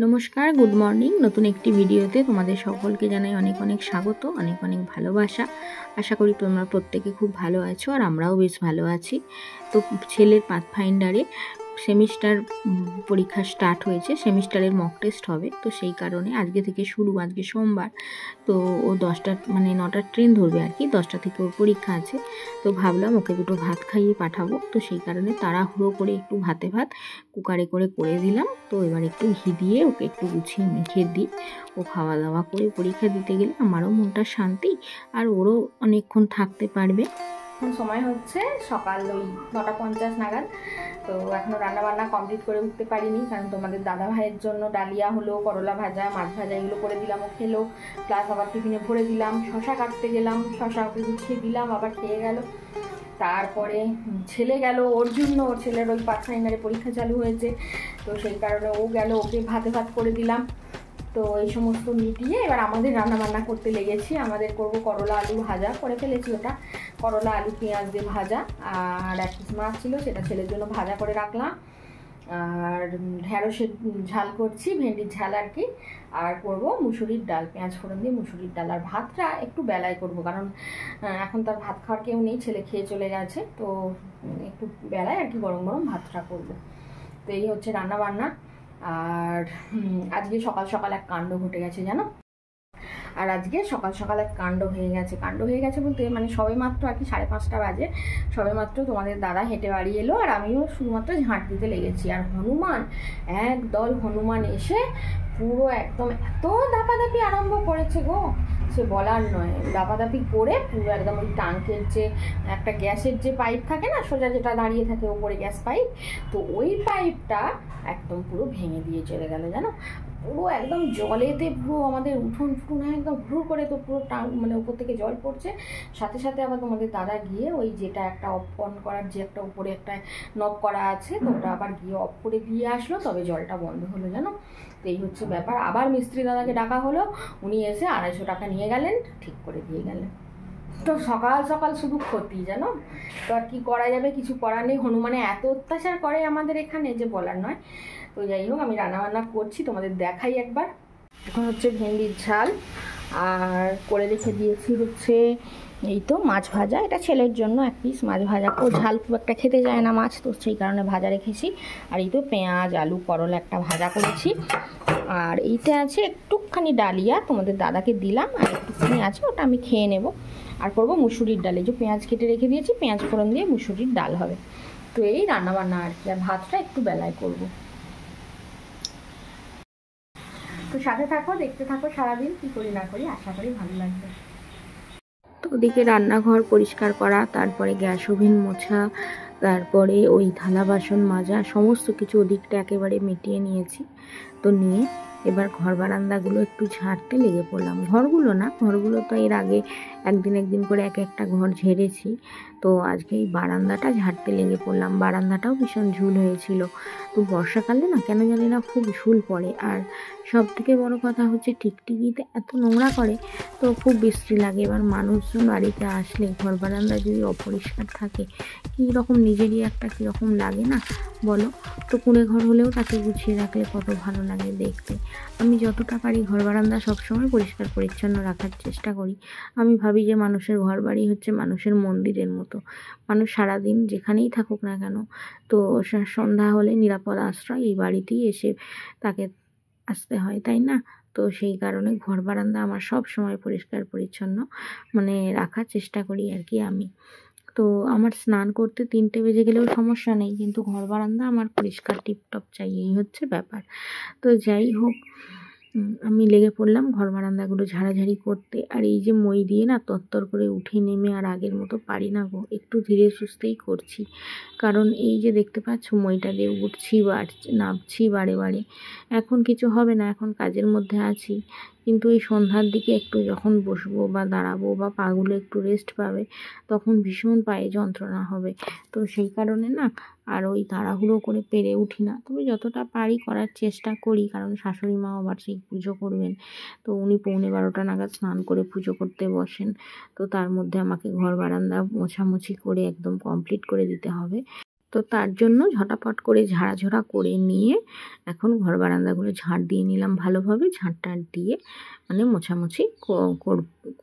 নমস্কার, good morning. নতুন একটি ভিডিওতে তোমাদের সকলকে জানাই অনেক অনেক স্বাগত, অনেক অনেক ভালোবাসা। আশা করি তোমরা প্রত্যেকে খুব ভালো আছো, আর আমরাও বেশ ভালো আছি। তো ছেলের পাথফাইন্ডারে সেমিস্টার পরীক্ষা স্টার্ট হয়েছে, সেমিস্টারের মক টেস্ট হবে। তো সেই কারণে আজকে থেকে শুরু, আজকে সোমবার। তো ও 10টা মানে 9টার ট্রেন ধরবে আর কি, 10টা থেকে ওর পরীক্ষা আছে। তো ভাবলাম ওকে দুটো ভাত খাইয়ে পাঠাবো। তো সেই কারণে তাড়াহুড়ো করে একটু ভাত কুকারে করে দিলাম। তো এবার একটু ঘি দিয়ে ওকে একটু গুছিয়ে মেখে দিই। ও খাওয়া দাওয়া করে পরীক্ষা দিতে গেলে আমারও মনটা শান্তি, আর ওরও অনেকক্ষণ থাকতে পারবে। এখন সময় হচ্ছে সকাল ওই 9:50 নাগাদ। তো এখনও রান্নাবান্না কমপ্লিট করে উঠতে পারিনি, কারণ তোমাদের দাদা ভাইয়ের জন্য ডালিয়া হলো, করলা ভাজা, মাছ ভাজা এগুলো করে দিলাম, ও খেলো। প্লাস আবার টিফিনে ভরে দিলাম, শশা কাটতে গেলাম, শশা ওকে গুছিয়ে দিলাম, আবার খেয়ে গেল। তারপরে ছেলে গেল, ওর জন্য, ওর ছেলের ওই পাথফাইন্ডারে পরীক্ষা চালু হয়েছে। তো সেই কারণে ও গেল, ওকে ভাত করে দিলাম। তো এই সমস্ত মিটিয়ে এবার আমাদের রান্নাবান্না করতে লেগেছি। আমাদের করব করলা আলু ভাজা, করে ফেলেছি ওটা, করলা আলু পেঁয়াজ দিয়ে ভাজা। আর এক পিস মাছ ছিল, সেটা ছেলের জন্য ভাজা করে রাখলাম। আর ঢেঁড়সের ঝাল করছি, ভেন্ডির ঝাল আর কি। আর করব মুসুরির ডাল, পেঁয়াজ ফোড়ন দিয়ে মুসুরির ডাল। আর ভাতটা একটু বেলায় করব, কারণ এখন তার ভাত খাওয়ার কেউ নেই, ছেলে খেয়ে চলে গেছে। তো একটু বেলায় আর কি গরম গরম ভাতটা করব। তো এই হচ্ছে রান্না বান্না। আর আজকে সকাল সকাল এক কাণ্ড ঘটে গেছে জানো। আর আজকে সকাল সকাল এক কাণ্ড হয়ে গেছে বলতে মানে সবে মাত্র আর কি 5:30 বাজে, সবে মাত্র তোমাদের দাদা হেঁটে বাড়ি এলো, আর আমিও শুধুমাত্র ঝাঁট দিতে লেগেছি। আর একদল হনুমান এসে পুরো একদম এত দাপাদাপি আরম্ভ করেছে গো, সে বলার নয়। দাপাদাপি করে পুরো একদম ওই টাঙ্কের যে একটা গ্যাসের যে পাইপ থাকে না সোজা, যেটা দাঁড়িয়ে থাকে ওপরে গ্যাস পাইপ, তো ওই পাইপটা একদম পুরো ভেঙে দিয়ে চলে গেল জানো। পুরো একদম জলেতে পুরো আমাদের উঠোন একদম ভুরু করে, তো পুরো মানে উপর থেকে জল পড়ছে। সাথে সাথে আবার তোমাদের দাদা গিয়ে ওই যেটা একটা অফ অন করার যে একটা উপরে একটা নব করা আছে, তো ওটা আবার গিয়ে অফ করে দিয়ে আসলো, তবে জলটা বন্ধ হলো জানো। তো এই হচ্ছে ব্যাপার। আবার মিস্ত্রি দাদাকে ডাকা হলো, উনি এসে 250 টাকা নিয়ে গেলেন, ঠিক করে দিয়ে গেলেন। তো সকাল সকাল শুধু ক্ষতি জানো। তো আর কি করা যাবে, কিছু করার নেই। হনুমানে এত অত্যাচার করে আমাদের এখানে যে বলার নয়। তো যাই হোক, আমি রান্নাবান্না করছি, তোমাদের দেখাই একবার। এখন হচ্ছে ভেন্ডির ঝাল, আর করে রেখে দিয়েছি হচ্ছে এই তো মাছ ভাজা। এটা ছেলের জন্য এক পিস মাছ ভাজা, ও ঝাল খুব একটা খেতে যায় না মাছ, তো সেই কারণে ভাজা রেখেছি। আর এই তো পেঁয়াজ আলু করলা একটা ভাজা করেছি। আর এইটা আছে একটুখানি ডালিয়া, তোমাদের দাদাকে দিলাম, আর একটুখানি আছে, ওটা আমি খেয়ে নেব। আর করবো মুসুরির ডাল, এই যে পেঁয়াজ কেটে রেখে দিয়েছি, পেঁয়াজ ফোড়ন দিয়ে মুসুরির ডাল হবে। তো এই রান্নাবান্না আর কি। আর ভাতটা একটু বেলায় করবো। তো সাথে থাকো, দেখতে থাকো সারাদিন কী করি না করি, আশা করি ভালো লাগবে। তো ওদিকে রান্নাঘর পরিষ্কার করা, তারপরে গ্যাস ওভেন মোছা, তারপরে ওই থালা বাসন মাজা, সমস্ত কিছু ওদিকটা একেবারে মিটিয়ে নিয়েছি। তো নিয়ে এবার ঘর বারান্দাগুলো একটু ঝাড়তে লেগে পড়লাম। ঘরগুলো তো এর আগে একদিন করে একটা ঘর ঝেড়েছি। তো আজকে এই বারান্দাটা ঝাড়তে লেগে পড়লাম। বারান্দাটাও ভীষণ ঝুল হয়েছিল। তো বর্ষাকালে না কেন জানি না খুব ঝুল পড়ে। আর সব থেকে বড় কথা হচ্ছে টিকটিকিতে এত নোংরা করে, তো খুব বিশ্রী লাগে। এবার মানুষজন বাড়িতে আসলে ঘর বারান্দা যদি অপরিষ্কার থাকে, কীরকম নিজেরই একটা কীরকম লাগে না বলো। তো কুঁড়ে ঘর হলেও তাকে গুছিয়ে রাখলে কত ভালো লাগে দেখতে। আমি যতটা পারি ঘর বারান্দা সবসময় পরিষ্কার পরিচ্ছন্ন রাখার চেষ্টা করি। আমি ভাবি যে মানুষের ঘর বাড়ি হচ্ছে মানুষের মন্দিরের মতো। মানুষ সারাদিন যেখানেই থাকুক না কেন, তো সন্ধ্যা হলে নিরাপদ আশ্রয় এই বাড়িতেই এসে তাকে আসতে হয়, তাই না? তো সেই কারণে ঘর বারান্দা আমার সব সময় পরিষ্কার পরিচ্ছন্ন মানে রাখার চেষ্টা করি আর কি আমি। তো আমার স্নান করতে 3টে বেজে গেলেও সমস্যা নেই, কিন্তু ঘর বারান্দা আমার পরিষ্কার টিপটপ চাই, এই হচ্ছে ব্যাপার। তো যাই হোক, আমি লেগে পড়লাম ঘর বারান্দাগুলো ঝাড়াঝাড়ি করতে। আর এই যে মই দিয়ে না তরতর করে উঠে নেমে আর আগের মতো পারি না গো, একটু ধীরে সুস্থেই করছি। কারণ এই যে দেখতে পাচ্ছ মইটা দিয়ে উঠছি নামছি বারে। এখন কিছু হবে না, এখন কাজের মধ্যে আছি। কিন্তু এই সন্ধ্যার দিকে একটু যখন বসবো বা দাঁড়াবো বা পাগুলো একটু রেস্ট পাবে, তখন ভীষণ পায়ে যন্ত্রণা হবে। তো সেই কারণে না আর ওই তাড়াহুড়ো করে পেরে উঠি না, তবে যতটা পারি করার চেষ্টা করি। কারণ শাশুড়ি মা আবার সেই পুজো করবেন, তো উনি 11:45 নাগাদ স্নান করে পুজো করতে বসেন। তো তার মধ্যে আমাকে ঘর বারান্দা মোছামুছি করে একদম কমপ্লিট করে দিতে হবে। তো তার জন্য ঝটাপট করে ঝাড়াঝোড়া করে নিয়ে এখন ঘর বারান্দাগুলো ঝাড় দিয়ে নিলাম ভালোভাবে, ঝাঁট দিয়ে মানে মোছামুছি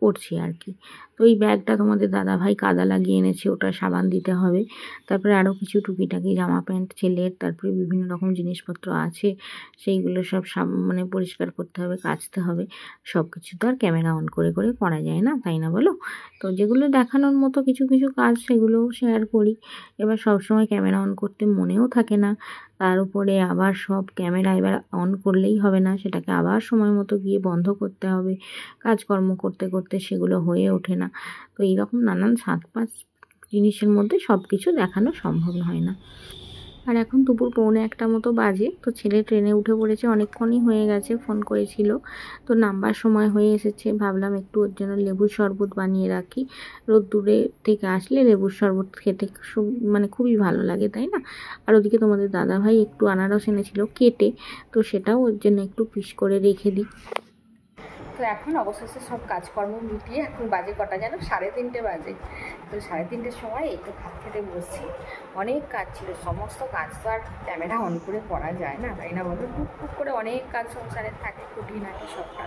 করছি আর কি। তো এই ব্যাগটা তোমাদের দাদাভাই কাদা লাগিয়ে এনেছে, ওটা সাবান দিতে হবে। তারপরে আরও কিছু টুকিটাকি জামা প্যান্ট ছেলের, তারপরে বিভিন্ন রকম জিনিসপত্র আছে, সেইগুলো সব মানে পরিষ্কার করতে হবে, কাচতে হবে। সব কিছু তো আর ক্যামেরা অন করে করা যায় না, তাই না বলো? তো যেগুলো দেখানোর মতো কিছু কাজ সেগুলোও শেয়ার করি। এবার সবসময় ক্যামেরা অন করতে মনেও থাকে না, তার উপরে আবার সব ক্যামেরা এবার অন করলেই হবে না, সেটাকে আবার সময় মতো গিয়ে বন্ধ করতে হবে। কাজকর্ম করতে সেগুলো হয়ে ওঠে না। তো এইরকম নানান 7-5 জিনিসের মধ্যে সব কিছু দেখানো সম্ভব হয় না। আর এখন দুপুর 1:45 মতো বাজে। তো ছেলে ট্রেনে উঠে পড়েছে, অনেকক্ষণই হয়ে গেছে, ফোন করেছিল। তো নামবার সময় হয়ে এসেছে, ভাবলাম একটু ওর জন্য লেবুর শরবত বানিয়ে রাখি। রোদ্দুরে থেকে আসলে লেবুর শরবত খেতে মানে খুবই ভালো লাগে, তাই না? আর ওদিকে তোমাদের দাদাভাই একটু আনারস এনেছিল কেটে, তো সেটাও ওর জন্য একটু পিস করে রেখে দিই। তো এখন অবশেষে সব কাজকর্ম মিটিয়ে এখন বাজে কটা যেন 3:30 বাজে। তো 3:30-র সময় এই তো ভাত খেতে বসছি। অনেক কাজ ছিল, সমস্ত কাজ তো আর ক্যামেরা অন করে করা যায় না, তাই না বলো? টুকটুক করে অনেক কাজ সংসারে থাকে, খুঁটিনাটি সবটা।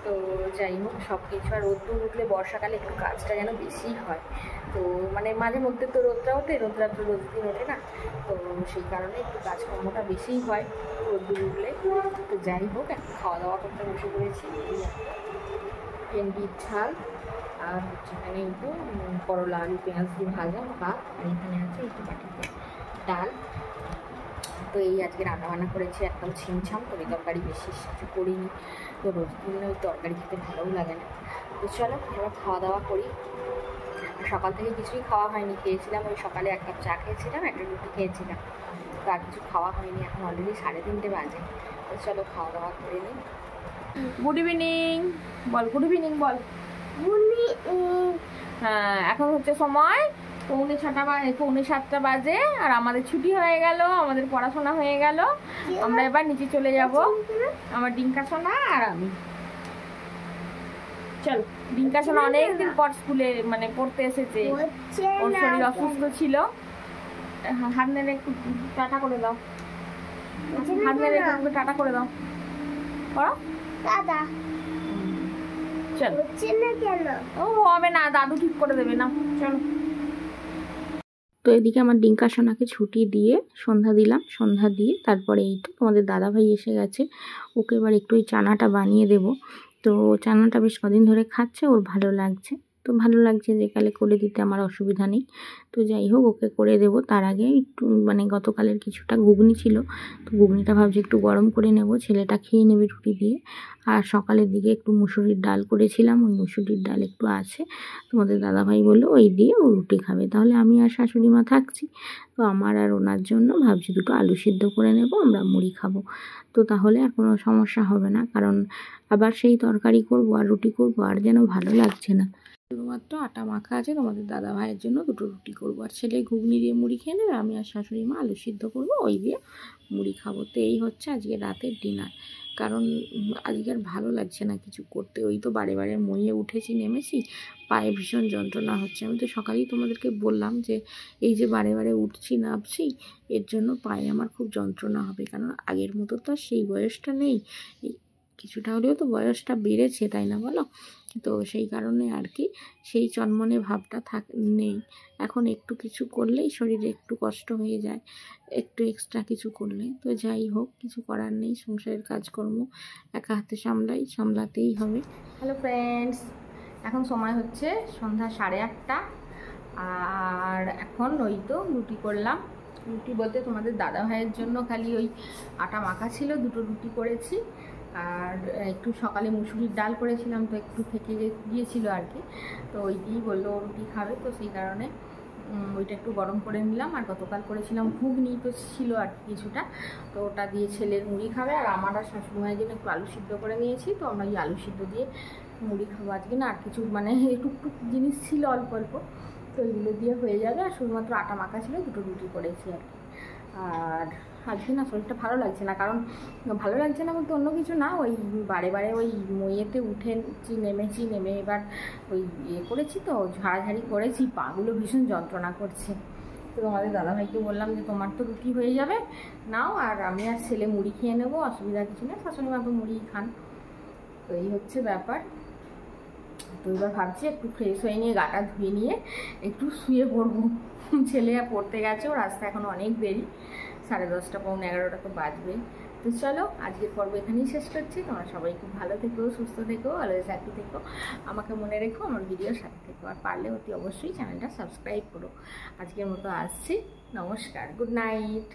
তো যাই হোক সব কিছু, আর রোদ্দুর উঠলে বর্ষাকালে একটু কাজটা যেন বেশিই হয়। তো মানে মাঝে মধ্যে তো রোদটা ওঠে, রোদটা তো রোজ দিন ওঠে না, তো সেই কারণে একটু কাজকর্মটা বেশিই হয় রোদ্দুর উঠলে। তো যাই হোক এখন খাওয়া দাওয়া করতে বসে পড়েছি। ভেন্ডির ঝাল আর হচ্ছে এখানে একটু করলা আলু পেঁয়াজ দিয়ে ভাজা ভাত, আর এখানে আছে একটু বাটিতে ডাল। তো এই আজকে রান্নাবান্না করেছি একদম ছিমছাম, তবে তরকারি বেশি কিছু করিনি। তো রোজ দিন ওই তরকারি খেতে ভালোও লাগে না। তো চলো এবার খাওয়া দাওয়া করি। সকাল থেকে কিছুই খাওয়া হয়নি, খেয়েছিলাম ওই সকালে 1 কাপ চা খেয়েছিলাম, একটা রুটি খেয়েছিলাম, তো আর কিছু খাওয়া হয়নি। এখন অলরেডি 3:30 বাজে। তো চলো খাওয়া দাওয়া করে নিই। গুড ইভিনিং বল, গুড ইভিনিং বল। হ্যাঁ এখন হচ্ছে সময় 6:45 বাজে, আর আমাদের ছুটি হয়ে গেল, আমাদের পড়াশোনা হয়ে গেল। আমরা এবার নিচে চলে যাব, আমার ডিঙ্কা সোনা আর আমি। চল, ডিঙ্কা সোনা অনেকদিন পর স্কুলে মানে পড়তে এসেছে, ওর শরীর অসুস্থ ছিল। হাত নেড়ে একটু টাটা করে দাও, হাত নেড়ে একটু টাটা করে দাও, করো দাদা। চল, ও হবে না, দাদু ঠিক করে দেবে না। চলো। তো এদিকে আমার ডিঙ্কা সোনাকে ছুটি দিয়ে সন্ধ্যা দিলাম, সন্ধ্যা দিয়ে তারপরে এই তো তোমাদের দাদাভাই এসে গেছে, ওকে এবার একটু ওই চানাটা বানিয়ে দেব। তো চানাটা বেশ কদিন ধরে খাচ্ছে, ওর ভালো লাগছে, তো ভালো লাগছে যে কালে করে দিতে আমার অসুবিধা নেই। তো যাই হোক ওকে করে দেব। তার আগে একটু মানে গতকালের কিছুটা ঘুগনি ছিল, তো ঘুগনিটা ভাবছি একটু গরম করে নেব, ছেলেটা খেয়ে নেবে রুটি দিয়ে। আর সকালের দিকে একটু মুসুরির ডাল করেছিলাম, ওই মুসুরির ডাল একটু আছে, তোমাদের দাদাভাই বললো ওই দিয়ে ও রুটি খাবে। তাহলে আমি আর শাশুড়ি মা থাকছি, তো আমার আর ওনার জন্য ভাবছি দুটো আলু সিদ্ধ করে নেব, আমরা মুড়ি খাবো। তো তাহলে আর কোনো সমস্যা হবে না, কারণ আবার সেই তরকারি করবো আর রুটি করবো, আর যেন ভালো লাগছে না। শুধুমাত্র আটা মাখা আছে, তোমাদের দাদা ভাইয়ের জন্য দুটো রুটি করবো, আর ছেলে ঘুগনি দিয়ে মুড়ি খেয়ে নেবে, আমি আর শাশুড়ি মা আলু সিদ্ধ করবো, ওই দিয়ে মুড়ি খাবো। তো এই হচ্ছে আজকে রাতের ডিনার। কারণ আজকে আর ভালো লাগছে না কিছু করতে, ওই তো বারে মইয়ে উঠেছি নেমেছি, পায়ে ভীষণ যন্ত্রণা হচ্ছে। আমি তো সকালেই তোমাদেরকে বললাম যে এই যে বারে উঠছি নামছি, এর জন্য পায়ে আমার খুব যন্ত্রণা হবে, কারণ আগের মতো তো আর সেই বয়সটা নেই, কিছুটা হলেও তো বয়সটা বেড়েছে, তাই না বলো? তো সেই কারণে আর কি সেই চনমনে ভাবটা নেই। এখন একটু কিছু করলেই শরীরে একটু কষ্ট হয়ে যায়, একটু এক্সট্রা কিছু করলে। তো যাই হোক, কিছু করার নেই, সংসারের কাজকর্ম একা হাতে সামলাতেই হবে। হ্যালো ফ্রেন্ডস, এখন সময় হচ্ছে সন্ধ্যা 8:30, আর এখন ওই তো রুটি করলাম। রুটি বলতে তোমাদের দাদা ভাইয়ের জন্য খালি ওই আটা মাখা ছিল, দুটো রুটি করেছি। আর একটু সকালে মুসুরির ডাল করেছিলাম, তো একটু থেকে গিয়েছিল আর কি, তো ওই দিয়েই বললো রুটি খাবে, তো সেই কারণে ওইটা একটু গরম করে নিলাম। আর গতকাল করেছিলাম ঘুগনি, তো ছিল আর কিছুটা, তো ওটা দিয়ে ছেলের মুড়ি খাবে, আর আমার আর শাশুড়ি মায়ের জন্য একটু আলু সিদ্ধ করে নিয়েছি, তো আমরা ওই আলু সিদ্ধ দিয়ে মুড়ি খাবো আজকে। না আর কিছু মানে টুকটুক জিনিস ছিল অল্প অল্প, তো ওইগুলো দিয়ে হয়ে যাবে। আর শুধুমাত্র আটা মাখা ছিল, দুটো রুটি করেছি আর কি। আর আজকে না শরীরটা ভালো লাগছে না, কারণ ভালো লাগছে না বলতে অন্য কিছু না, ওই বারে ওই মইয়েতে নেমে এবার ওই করেছি, তো ঝাড়াঝাড়ি করেছি, পাগুলো ভীষণ যন্ত্রণা করছে। তো তোমাদের দাদাভাইকে বললাম যে তোমার তো রুটি হয়ে যাবে নাও, আর আমি আর ছেলে মুড়ি খেয়ে নেবো, অসুবিধা কিছু নেই, শাশুড়ি মা তো মুড়ি খান। তো এই হচ্ছে ব্যাপার। তো এবার ভাবছি একটু ফ্রেশ হয়ে নিয়ে গাটা ধুয়ে নিয়ে একটু শুয়ে পড়বো। ছেলে পড়তে গেছে, ওর আসতে এখন অনেক দেরি, 10:30 পৌনে 11টা তো বাজবে। তো চলো আজকের পর্ব এখানেই শেষ করছি। তোমরা সবাই খুব ভালো থেকো, সুস্থ থেকো, অলওয়েজ হ্যাপি থেকো, আমাকে মনে রেখো, আমার ভিডিওর সাথে থেকো, আর পারলে অতি অবশ্যই চ্যানেলটা সাবস্ক্রাইব করো। আজকের মতো আসছি, নমস্কার, গুড নাইট।